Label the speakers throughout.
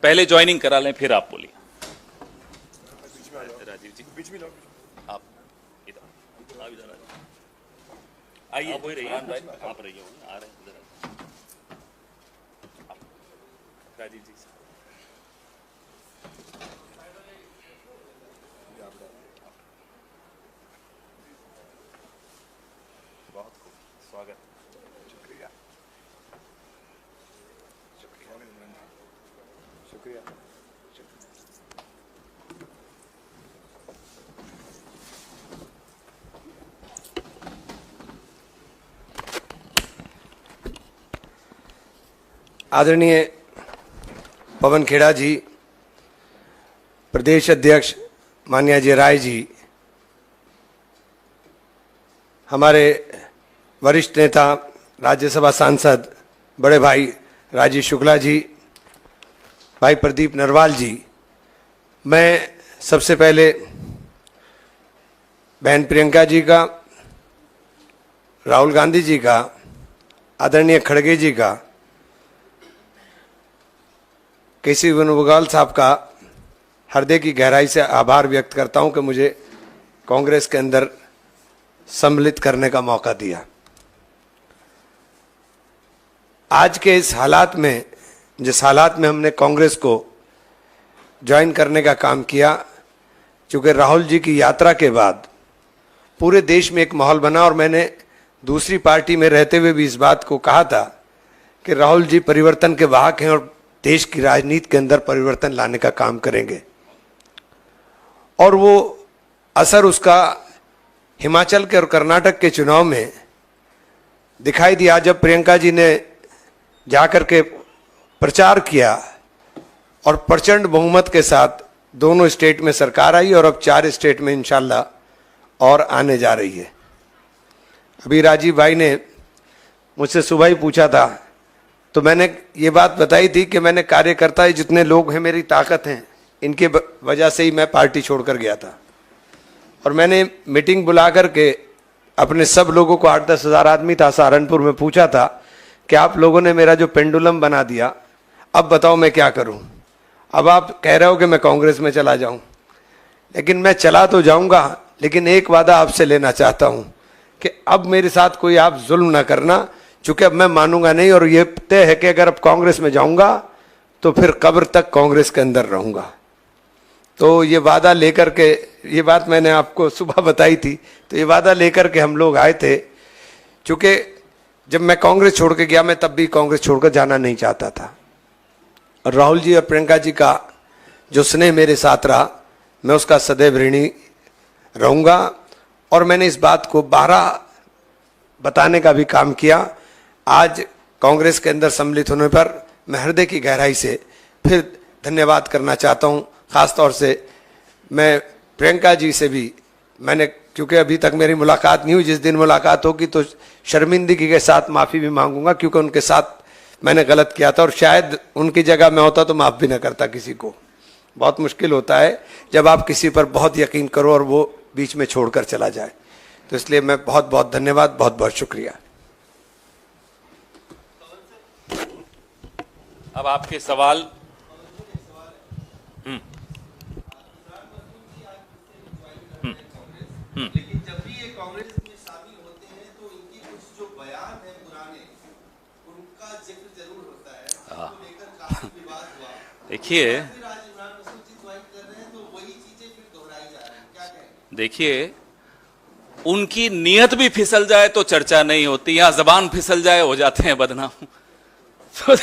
Speaker 1: पहले ज्वाइनिंग करा लें फिर आप बोलिए। राजीव जी बीच में आप इधर आइए, आप रहिए, आप रहिए, आ रहे हैं राजीव जी। बहुत खूब, स्वागत। शुक्रिया शुक्रिया शुक्रिया।
Speaker 2: आदरणीय पवन खेड़ा जी, प्रदेश अध्यक्ष माननीय अजय राय जी, हमारे वरिष्ठ नेता राज्यसभा सांसद बड़े भाई राजीव शुक्ला जी, भाई प्रदीप नरवाल जी, मैं सबसे पहले बहन प्रियंका जी का, राहुल गांधी जी का, आदरणीय खड़गे जी का, केसी वेणुगोपाल साहब का हृदय की गहराई से आभार व्यक्त करता हूं कि मुझे कांग्रेस के अंदर सम्मिलित करने का मौका दिया। आज के इस हालात में, जिस हालात में हमने कांग्रेस को ज्वाइन करने का काम किया, क्योंकि राहुल जी की यात्रा के बाद पूरे देश में एक माहौल बना, और मैंने दूसरी पार्टी में रहते हुए भी इस बात को कहा था कि राहुल जी परिवर्तन के वाहक हैं और देश की राजनीति के अंदर परिवर्तन लाने का काम करेंगे। और वो असर उसका हिमाचल के और कर्नाटक के चुनाव में दिखाई दिया, जब प्रियंका जी ने जाकर के प्रचार किया और प्रचंड बहुमत के साथ दोनों स्टेट में सरकार आई, और अब 4 स्टेट में इंशाल्लाह और आने जा रही है। अभी राजीव भाई ने मुझसे सुबह ही पूछा था, तो मैंने ये बात बताई थी कि मैंने कार्यकर्ता जितने लोग हैं, मेरी ताकत हैं, इनके वजह से ही मैं पार्टी छोड़कर गया था। और मैंने मीटिंग बुला करके अपने सब लोगों को, 8-10 हज़ार आदमी था सहारनपुर में, पूछा था कि आप लोगों ने मेरा जो पेंडुलम बना दिया, अब बताओ मैं क्या करूं। अब आप कह रहे हो कि मैं कांग्रेस में चला जाऊं, लेकिन मैं चला तो जाऊंगा, लेकिन एक वादा आपसे लेना चाहता हूं कि अब मेरे साथ कोई आप जुल्म ना करना, चूंकि अब मैं मानूंगा नहीं, और ये तय है कि अगर अब कांग्रेस में जाऊंगा तो फिर कब्र तक कांग्रेस के अंदर रहूंगा। तो ये वादा लेकर के, ये बात मैंने आपको सुबह बताई थी, तो ये वादा लेकर के हम लोग आए थे। चूंकि जब मैं कांग्रेस छोड़ के गया, मैं तब भी कांग्रेस छोड़कर जाना नहीं चाहता था, और राहुल जी और प्रियंका जी का जो स्नेह मेरे साथ रहा, मैं उसका सदैव ऋणी रहूंगा। और मैंने इस बात को 12 बताने का भी काम किया। आज कांग्रेस के अंदर सम्मिलित होने पर मैं हृदय की गहराई से फिर धन्यवाद करना चाहता हूं। खासतौर से मैं प्रियंका जी से भी, मैंने, क्योंकि अभी तक मेरी मुलाकात नहीं हुई, जिस दिन मुलाकात होगी तो शर्मिंदगी के साथ माफ़ी भी मांगूंगा, क्योंकि उनके साथ मैंने गलत किया था, और शायद उनकी जगह मैं होता तो माफ़ भी ना करता किसी को। बहुत मुश्किल होता है जब आप किसी पर बहुत यकीन करो और वो बीच में छोड़कर चला जाए। तो इसलिए मैं बहुत बहुत धन्यवाद, बहुत बहुत शुक्रिया।
Speaker 1: अब आपके सवाल।
Speaker 2: लेकिन जब भी ये कांग्रेस में शामिल होते हैं तो इनकी कुछ जो बयान है पुराने, उनका जिक्र जरूर होता है, तो लेकर काफी विवाद हुआ।
Speaker 1: देखिए, देखिए, उनकी नीयत भी फिसल जाए तो चर्चा नहीं होती, यहां जबान फिसल जाए हो जाते हैं बदनाम। तो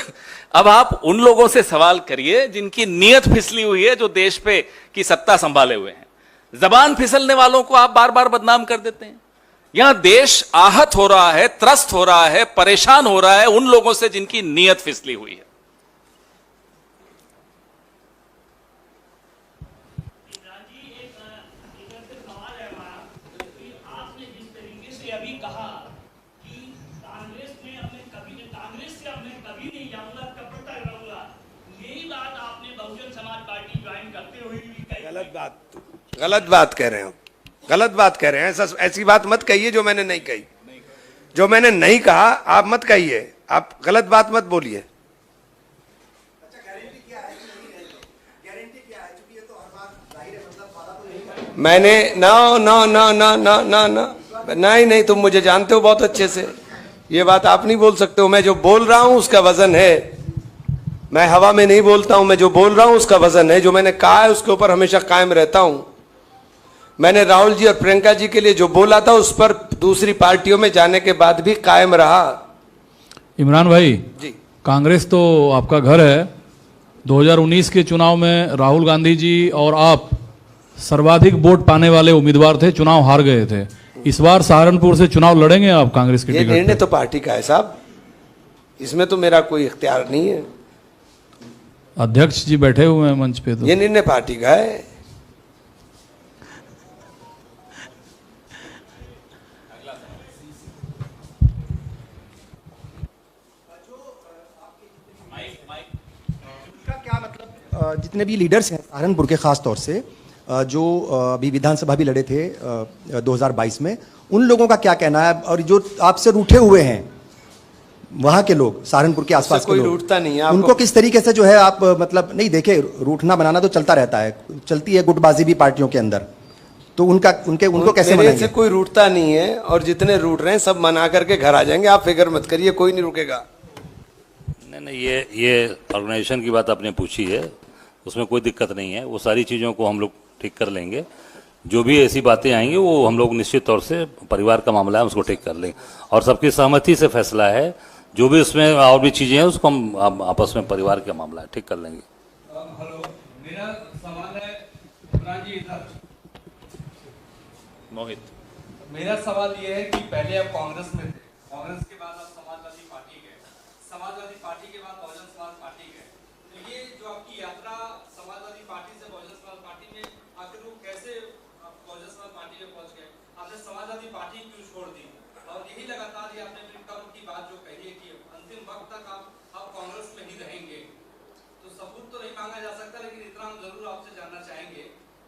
Speaker 1: अब आप उन लोगों से सवाल करिए जिनकी नीयत फिसली हुई है, जो देश पे की सत्ता संभाले हुए हैं। जबान फिसलने वालों को आप बार बार बदनाम कर देते हैं। यहां देश आहत हो रहा है, त्रस्त हो रहा है, परेशान हो रहा है उन लोगों से जिनकी नीयत फिसली हुई है।
Speaker 2: गलत बात कह रहे हैं, गलत बात कह रहे हैं। ऐसी बात मत कहिए जो मैंने नहीं कही। जो मैंने नहीं कहा आप मत कहिए, आप गलत बात मत बोलिए। मैंने ना ना ना ना ना ना ना नहीं नहीं, तुम मुझे जानते हो बहुत अच्छे से, ये बात आप नहीं बोल सकते हो। मैं जो बोल रहा हूं उसका वजन है, मैं हवा में नहीं बोलता हूं, मैं जो बोल रहा हूं उसका वजन है, जो मैंने कहा है उसके ऊपर हमेशा कायम रहता हूं। मैंने राहुल जी और प्रियंका जी के लिए जो बोला था उस पर दूसरी पार्टियों में जाने के बाद भी कायम रहा।
Speaker 3: इमरान भाई
Speaker 2: जी,
Speaker 3: कांग्रेस तो आपका घर है। 2019 के चुनाव में राहुल गांधी जी और आप सर्वाधिक वोट पाने वाले उम्मीदवार थे, चुनाव हार गए थे। इस बार सहारनपुर से चुनाव लड़ेंगे आप कांग्रेस के
Speaker 2: ये
Speaker 3: टिकट
Speaker 2: निर्णय
Speaker 3: पे?
Speaker 2: तो पार्टी का है साहब, इसमें तो मेरा कोई इख्तियार नहीं है।
Speaker 3: अध्यक्ष जी बैठे हुए हैं मंच पे तो।
Speaker 2: ये निर्णय पार्टी का है।
Speaker 4: का क्या मतलब जितने भी लीडर्स हैं सहारनपुर के खास तौर से जो अभी विधानसभा भी लड़े थे 2022 में, उन लोगों का क्या कहना है? और जो आपसे रूठे हुए हैं वहां के लोग, सहारनपुर के आसपास के
Speaker 2: कोई
Speaker 4: लोग,
Speaker 2: रूठता नहीं है आपको।
Speaker 4: उनको किस तरीके से जो है आप मतलब नहीं देखे, रूठना बनाना तो चलता रहता है, चलती है गुटबाजी भी पार्टियों के अंदर, तो उनको कैसे
Speaker 2: मेरे से
Speaker 4: मनाएंगे?
Speaker 2: कोई रूठता नहीं है, और जितने रूठ रहे हैं सब मना करके घर आ जाएंगे, आप फिक्र मत करिए, कोई नहीं रुकेगा।
Speaker 5: नहीं, ये ऑर्गेनाइजेशन की बात आपने पूछी है, उसमें कोई दिक्कत नहीं है। वो सारी चीज़ों को हम लोग ठीक कर लेंगे। जो भी ऐसी बातें आएंगी वो हम लोग निश्चित तौर से, परिवार का मामला है, उसको ठीक कर लेंगे और सबकी सहमति से फैसला है। जो भी उसमें और भी चीज़ें हैं उसको हम आपस में, परिवार का मामला है, ठीक कर लेंगे।
Speaker 3: हेलो, मेरा सवाल है इमरान जी इधर।
Speaker 1: मोहित,
Speaker 3: मेरा सवाल ये है कि पहले आप कांग्रेस में थे, कांग्रेस के बाद आप समाजवादी पार्टी गए, समाजवादी पार्टी के बाद बहुजन समाज पार्टी गए। तो ये जो आपकी यात्रा समाजवादी पार्टी से बहुजन समाज पार्टी में, आखिर वो कैसे आप बहुजन समाज पार्टी में पहुंच गए? आपने समाजवादी पार्टी क्यों छोड़ दी? और यही लगातार ये आपने अपनी कम की बात जो कही है कि अंतिम वक्त तक आप कांग्रेस में ही रहेंगे, तो सबूत तो नहीं मांगा जा सकता, लेकिन इतना हम जरूर आपसे जानना चाहेंगे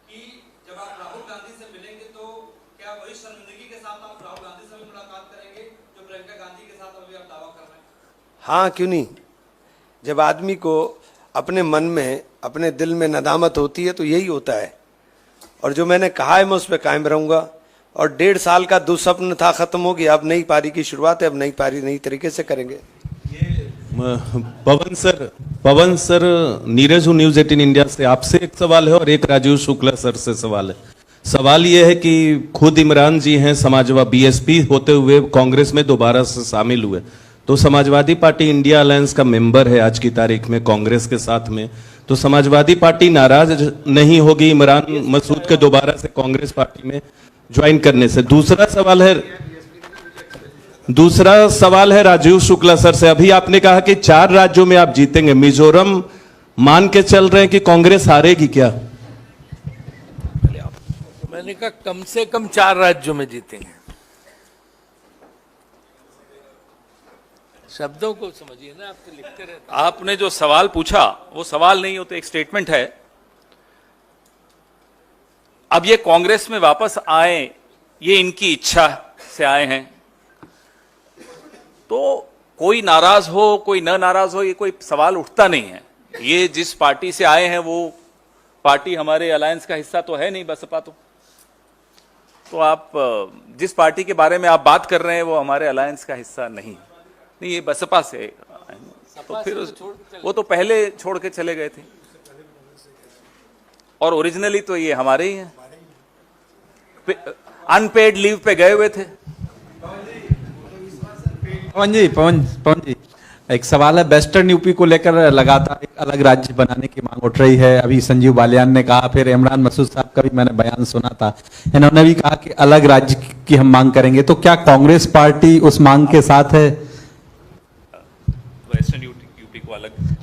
Speaker 3: कि जब आप राहुल गांधी से मिलेंगे तो क्या वही शर्मिंदगी के साथ आप राहुल गांधी से भी मुलाकात करेंगे जो प्रियंका गांधी के साथ अभी आप दावा कर रहे हैं?
Speaker 2: हाँ, क्यों नहीं। जब आदमी को अपने मन में, अपने दिल में नदामत होती है तो यही होता है, और जो मैंने कहा है मैं उस पर कायम रहूंगा। और 1.5 साल का दुस्वप्न था, खत्म हो गया, अब नई पारी की शुरुआत है, अब नई पारी नई तरीके से करेंगे।
Speaker 6: पवन सर, नीरज हूँ न्यूज 18 इंडिया से। आपसे एक सवाल है और एक राजीव शुक्ला सर से सवाल है। सवाल ये है कि खुद इमरान जी हैं समाजवादी बीएसपी होते हुए कांग्रेस में दोबारा से शामिल हुए, तो समाजवादी पार्टी इंडिया अलायंस का मेंबर है आज की तारीख में कांग्रेस के साथ में, तो समाजवादी पार्टी नाराज नहीं होगी इमरान मसूद के दोबारा से कांग्रेस पार्टी में ज्वाइन करने से? दूसरा सवाल है राजीव शुक्ला सर से। अभी आपने कहा कि 4 राज्यों में आप जीतेंगे, मिजोरम मान के चल रहे हैं कि कांग्रेस हारेगी क्या?
Speaker 7: मैंने कहा कम से कम 4 राज्यों में जीतेंगे। शब्दों को समझिए ना, आप तो लिखते रहते हैं।
Speaker 1: आपने जो सवाल पूछा वो सवाल नहीं होते, एक स्टेटमेंट है। अब ये कांग्रेस में वापस आए, ये इनकी इच्छा से आए हैं, तो कोई नाराज हो कोई न नाराज हो, ये कोई सवाल उठता नहीं है। ये जिस पार्टी से आए हैं वो पार्टी हमारे अलायंस का हिस्सा तो है नहीं, बसपा तो आप जिस पार्टी के बारे में आप बात कर रहे हैं वो हमारे अलायंस का हिस्सा नहीं, ये बसपा से। तो फिर वो तो पहले छोड़ के चले गए थे, और ओरिजिनली तो ये हमारे ही हैं, अनपेड लीव पे गए हुए थे।
Speaker 8: पवन जी, एक सवाल है। वेस्टर्न यूपी को लेकर लगातार एक अलग राज्य बनाने की मांग उठ रही है। अभी संजीव बालियान ने कहा, फिर इमरान मसूद साहब का भी मैंने बयान सुना था, इन्होंने भी कहा कि अलग राज्य की हम मांग करेंगे। तो क्या कांग्रेस पार्टी उस मांग के साथ है?
Speaker 1: वेस्टर्न यूपी को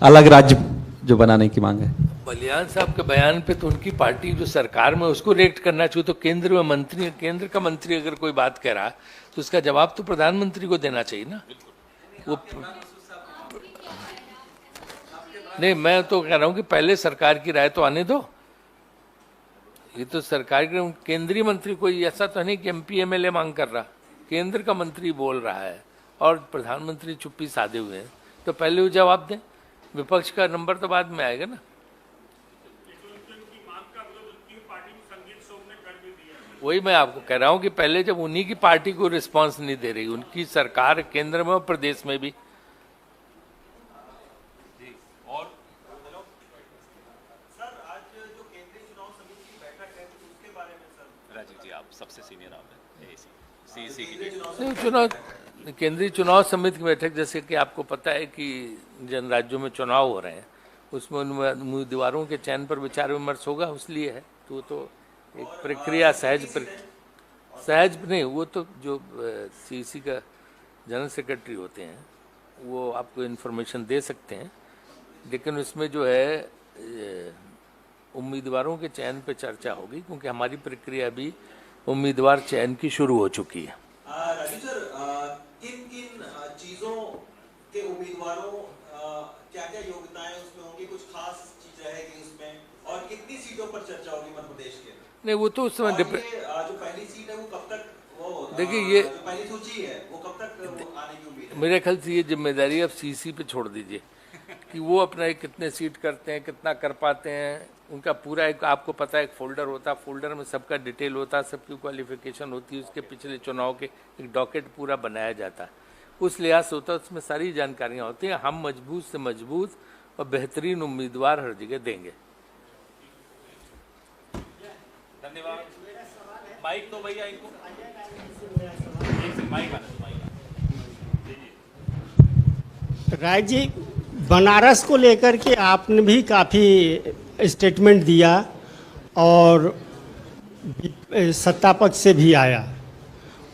Speaker 8: अलग राज्य जो बनाने की मांग है।
Speaker 7: बलियान साहब के बयान पे तो उनकी पार्टी जो सरकार में उसको रिएक्ट करना चाहिए। तो केंद्र का मंत्री अगर कोई बात कह रहा तो उसका जवाब तो प्रधानमंत्री को देना चाहिए ना। वो नहीं, मैं तो कह रहा हूं कि पहले सरकार की राय तो आने दो। ये तो सरकार के केंद्रीय मंत्री कोई ऐसा तो नहीं कि एमपी एमएलए मांग कर रहा, केंद्र का मंत्री बोल रहा है और प्रधानमंत्री चुप्पी साधे हुए हैं, तो पहले वो जवाब दें। विपक्ष का नंबर तो बाद में आएगा ना। वही मैं आपको कह रहा हूं कि पहले जब उन्हीं की पार्टी को रिस्पांस नहीं दे रही, उनकी सरकार केंद्र में और प्रदेश में भी।
Speaker 1: राजीव जी, आप सबसे सीनियर आप हैं सीईसी की।
Speaker 7: नहीं, चुनाव केंद्रीय चुनाव समिति की बैठक, जैसे कि आपको पता है कि जिन राज्यों में चुनाव हो रहे हैं उसमें उम्मीदवारों के चयन पर विचार विमर्श होगा, इसलिए है। तो एक प्रक्रिया सहज नहीं, वो तो जो सीईसी का जनरल सेक्रेटरी होते हैं वो आपको इन्फॉर्मेशन दे सकते हैं, लेकिन उसमें जो है उम्मीदवारों के चयन पे चर्चा होगी, क्योंकि हमारी प्रक्रिया भी उम्मीदवार चयन की शुरू हो चुकी है।
Speaker 9: राजू सर, किन किन चीजों के उम्मीदवारों क्या क्या योग्यताएं उसमें होंगी, कुछ खास चीज रहेगी उसमें, और कितनी सीटों पर चर्चा होगी मध्य प्रदेश के?
Speaker 7: नहीं, वो तो उस समय
Speaker 9: जो पहली सीट है वो कब तक, वो
Speaker 7: देखिए ये
Speaker 9: जो पहली सूची है वो कब तक वो आने की उम्मीद है?
Speaker 7: मेरे ख्याल से ये जिम्मेदारी अब सीसी पे छोड़ दीजिए कि वो अपना एक कितने सीट करते हैं, कितना कर पाते हैं। उनका पूरा एक, आपको पता है, एक फोल्डर होता है, फोल्डर में सबका डिटेल होता है, सबकी क्वालिफिकेशन होती है, उसके पिछले चुनाव के एक डॉकेट पूरा बनाया जाता है, उस लिहाज से होता है, उसमें सारी जानकारियाँ होती हैं। हम मजबूत से मजबूत और बेहतरीन उम्मीदवार हर जगह देंगे।
Speaker 1: धन्यवाद। माइक तो भैया इनको माइक
Speaker 10: राय जी, बनारस को लेकर के आपने भी काफ़ी स्टेटमेंट दिया और सत्ता पक्ष से भी आया,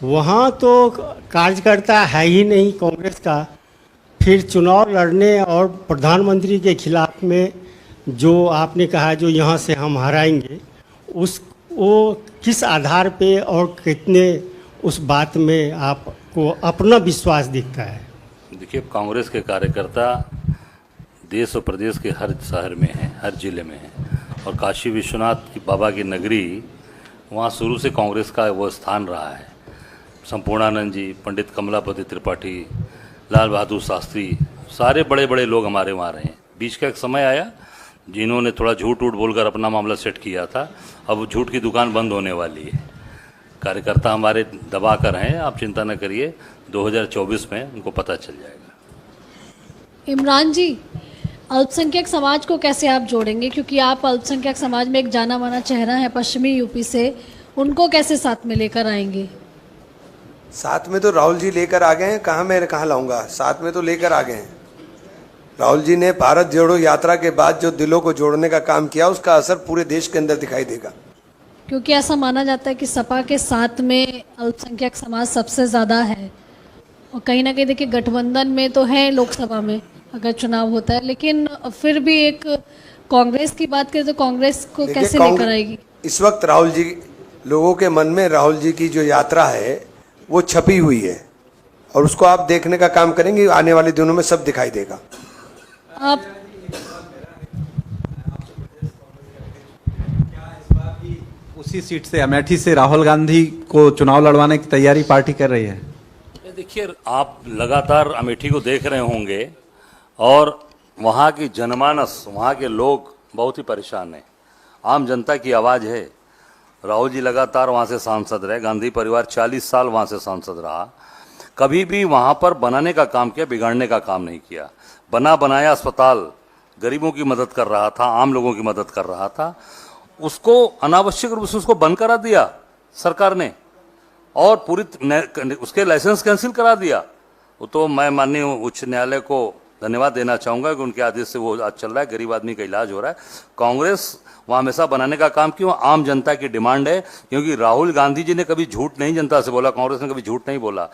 Speaker 10: वहाँ तो कार्यकर्ता है ही नहीं कांग्रेस का, फिर चुनाव लड़ने और प्रधानमंत्री के खिलाफ में जो आपने कहा जो यहाँ से हम हराएंगे, वो किस आधार पे और कितने उस बात में आपको अपना विश्वास दिखता है?
Speaker 5: देखिए, कांग्रेस के कार्यकर्ता देश और प्रदेश के हर शहर में हैं, हर जिले में हैं, और काशी विश्वनाथ की बाबा की नगरी, वहाँ शुरू से कांग्रेस का वो स्थान रहा है। संपूर्णानंद जी, पंडित कमलापति त्रिपाठी, लाल बहादुर शास्त्री, सारे बड़े बड़े लोग हमारे वहाँ रहे हैं। बीच का एक समय आया जिन्होंने थोड़ा झूठ बोलकर अपना मामला सेट किया था, अब झूठ की दुकान बंद होने वाली है। कार्यकर्ता हमारे दबा कर हैं, आप चिंता न करिए, 2024 में उनको पता चल जाएगा।
Speaker 11: इमरान जी, अल्पसंख्यक समाज को कैसे आप जोड़ेंगे, क्योंकि आप अल्पसंख्यक समाज में एक जाना माना चेहरा है पश्चिमी यूपी से, उनको कैसे साथ में लेकर आएंगे?
Speaker 2: साथ में तो राहुल जी लेकर आ गए हैं, कहाँ लाऊंगा, साथ में तो लेकर आ गए हैं। राहुल जी ने भारत जोड़ो यात्रा के बाद जो दिलों को जोड़ने का काम किया, उसका असर पूरे देश के अंदर दिखाई देगा।
Speaker 11: क्योंकि ऐसा माना जाता है कि सपा के साथ में अल्पसंख्यक समाज सबसे ज़्यादा है, और कहीं ना कहीं देखिए गठबंधन में तो है लोकसभा में अगर चुनाव होता है, लेकिन फिर भी एक कांग्रेस की बात करें तो कांग्रेस को कैसे लेकर आएगी?
Speaker 2: इस वक्त राहुल जी, लोगों के मन में राहुल जी की जो यात्रा है वो छपी हुई है, और उसको आप देखने का काम करेंगे, आने वाले दिनों में सब दिखाई देगा।
Speaker 11: आप
Speaker 8: उसी सीट से, अमेठी से राहुल गांधी को चुनाव लड़वाने की तैयारी पार्टी कर रही है?
Speaker 5: देखिए, आप लगातार अमेठी को देख रहे होंगे, और वहाँ की जनमानस, वहाँ के लोग बहुत ही परेशान हैं। आम जनता की आवाज़ है। राहुल जी लगातार वहाँ से सांसद रहे, गांधी परिवार 40 साल वहाँ से सांसद रहा, कभी भी वहाँ पर बनाने का काम किया, बिगाड़ने का काम नहीं किया। बना बनाया अस्पताल गरीबों की मदद कर रहा था, आम लोगों की मदद कर रहा था, उसको अनावश्यक रूप से उसको बंद करा दिया सरकार ने, और पूरी उसके लाइसेंस कैंसिल करा दिया। वो तो मैं माननीय उच्च न्यायालय को धन्यवाद देना चाहूँगा कि उनके आदेश से वो आज चल रहा है, गरीब आदमी का इलाज हो रहा है। कांग्रेस वहाँ हमेशा बनाने का काम क्यों, आम जनता की डिमांड है, क्योंकि राहुल गांधी जी ने कभी झूठ नहीं जनता से बोला, कांग्रेस ने कभी झूठ नहीं बोला।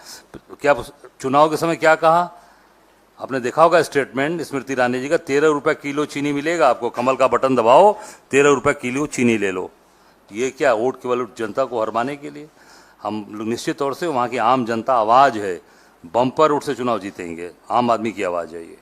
Speaker 5: क्या चुनाव के समय क्या कहा आपने देखा होगा स्टेटमेंट स्मृति ईरानी जी का, 13 रुपए किलो चीनी मिलेगा आपको, कमल का बटन दबाओ 13 रुपए किलो चीनी ले लो। ये क्या वोट केवल जनता को हरमाने के लिए? हम लोग निश्चित तौर से वहाँ की आम जनता आवाज़ है, बम्पर वोट से चुनाव जीतेंगे, आम आदमी की आवाज़ है ये।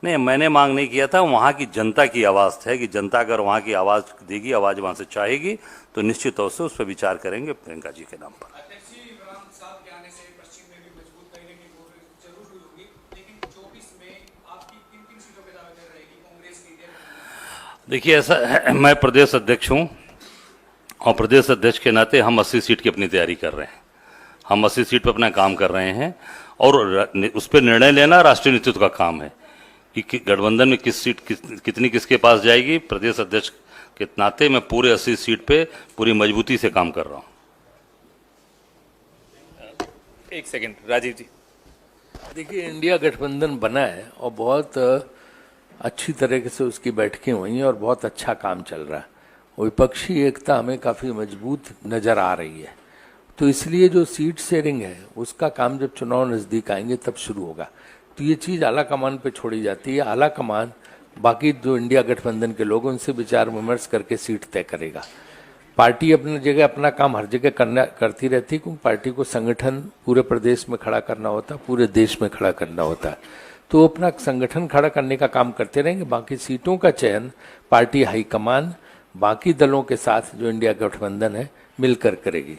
Speaker 5: नहीं, मैंने मांग नहीं किया था, वहाँ की जनता की आवाज़ है कि जनता अगर वहाँ की आवाज़ देगी, आवाज़ वहाँ से चाहेगी, तो निश्चित तौर से उस पर विचार करेंगे प्रियंका जी के नाम पर।
Speaker 3: अध्यक्ष जी, इमरान साहब के आने से पश्चिम में भी मजबूत करने की जरूर हुई होगी, लेकिन 24 में आपकी किन किन सीटों पे दावेदार रहेगी कांग्रेस की?
Speaker 5: देखिए ऐसा है, मैं प्रदेश अध्यक्ष हूं और प्रदेश अध्यक्ष के नाते हम 80 सीट की अपनी तैयारी कर रहे हैं। हम 80 सीट पर अपना काम कर रहे हैं और उस पर निर्णय लेना राष्ट्रीय नेतृत्व का काम है कि गठबंधन में किस सीट कितनी किसके पास जाएगी। प्रदेश अध्यक्ष के नाते मैं पूरे 80 सीट पे पूरी मजबूती से काम कर रहा हूं।
Speaker 1: एक सेकंड राजीव जी।
Speaker 7: देखिए, इंडिया गठबंधन बना है और बहुत अच्छी तरीके से उसकी बैठकें हुई हैं और बहुत अच्छा काम चल रहा है। विपक्षी एकता हमें काफ़ी मजबूत नज़र आ रही है। तो इसलिए जो सीट शेयरिंग है उसका काम जब चुनाव नज़दीक आएंगे तब शुरू होगा। तो ये चीज़ आला कमान पे छोड़ी जाती है। आला कमान बाकी जो इंडिया गठबंधन के लोग उनसे विचार विमर्श करके सीट तय करेगा। पार्टी अपनी जगह अपना काम हर जगह करती रहती है, क्योंकि पार्टी को संगठन पूरे प्रदेश में खड़ा करना होता है, पूरे देश में खड़ा करना होता है। तो अपना संगठन खड़ा करने का काम करते रहेंगे। बाकी सीटों का चयन पार्टी हाईकमान बाकी दलों के साथ जो इंडिया गठबंधन है मिलकर करेगी।